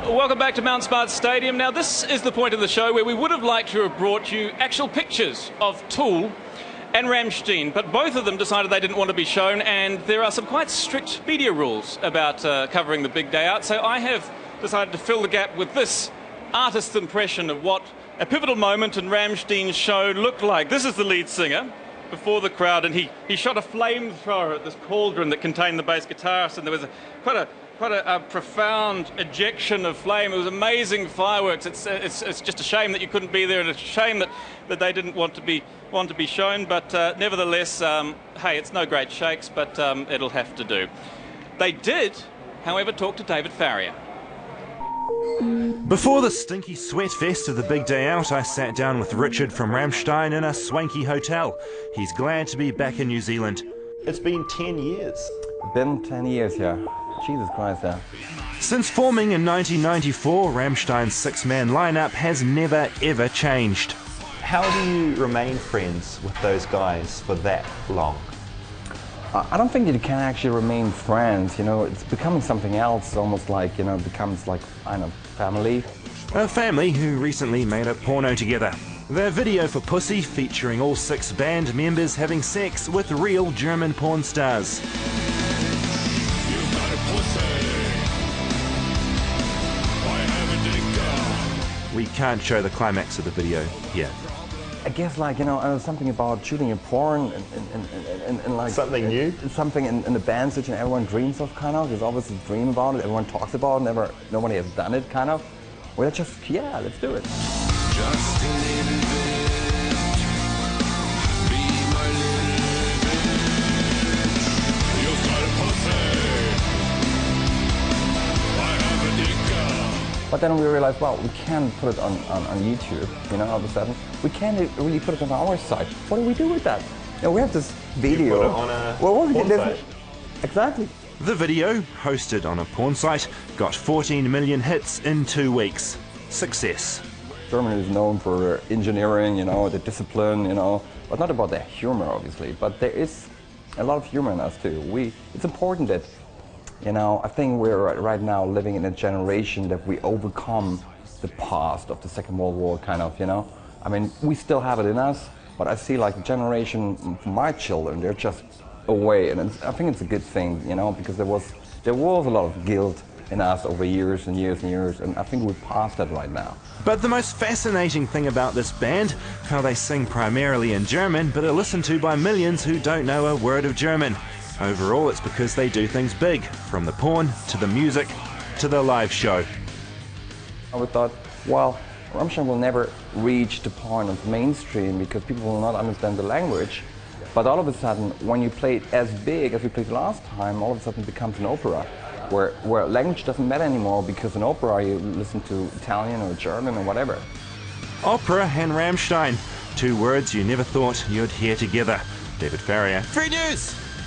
Welcome back to Mount Smart Stadium. Now, this is the point of the show where we would have liked to have brought you actual pictures of Tool and Rammschteen, but both of them decided they didn't want to be shown, and there are some quite strict media rules about covering the big day out, so I have decided to fill the gap with this artist's impression of what a pivotal moment in Rammsteen's show looked like. This is the lead singer before the crowd, and he shot a flamethrower at this cauldron that contained the bass guitarist, and there was quite a profound ejection of flame. It was amazing fireworks. It's just a shame that you couldn't be there, and it's a shame that they didn't want to be shown. But nevertheless, hey, it's no great shakes, but it'll have to do. They did, however, talk to David Farrier. Before the stinky sweat fest of the big day out, I sat down with Richard from Rammschteen in a swanky hotel. He's glad to be back in New Zealand. It's been 10 years. Been 10 years, yeah. Jesus Christ, yeah. Since forming in 1994, Rammstein's six-man lineup has never ever changed. How do you remain friends with those guys for that long? I don't think you can actually remain friends, you know, it's becoming something else, almost like, you know, becomes like, I don't know, family. A family who recently made a porno together. Their video for Pussy featuring all six band members having sex with real German porn stars. We can't show the climax of the video here. I guess, like, you know, something about shooting a porn and like... Something new? Something in the band situation everyone dreams of, kind of. There's always a dream about it, everyone talks about it, nobody has done it, kind of. Well, just, yeah, let's do it. Just a little bit, be my little bit. You've got a pussy, I have a dick. But then we realized, well, we can't put it on YouTube, you know, all of a sudden. We can't really put it on our site. What do we do with that? You know, we have this video. You put it on a porn site. Exactly. The video, hosted on a porn site, got 14 million hits in 2 weeks. Success. Germany is known for engineering, you know, the discipline, you know, but not about the humor, obviously. But there is a lot of humor in us too. It's important that, you know, I think we're right now living in a generation that we overcome the past of the Second World War, kind of, you know. I mean, we still have it in us, but I see like the generation, my children, they're just away, and I think it's a good thing, you know, because there was a lot of guilt in us over years and years and years, and I think we're past that right now. But the most fascinating thing about this band, how they sing primarily in German, but are listened to by millions who don't know a word of German. Overall, it's because they do things big, from the porn, to the music, to the live show. We thought, well, Rammschteen will never reach the point of mainstream because people will not understand the language. But all of a sudden, when you play it as big as we played last time, all of a sudden it becomes an opera, where language doesn't matter anymore, because in opera you listen to Italian or German or whatever. Opera and Rammschteen, two words you never thought you'd hear together. David Farrier, Free News!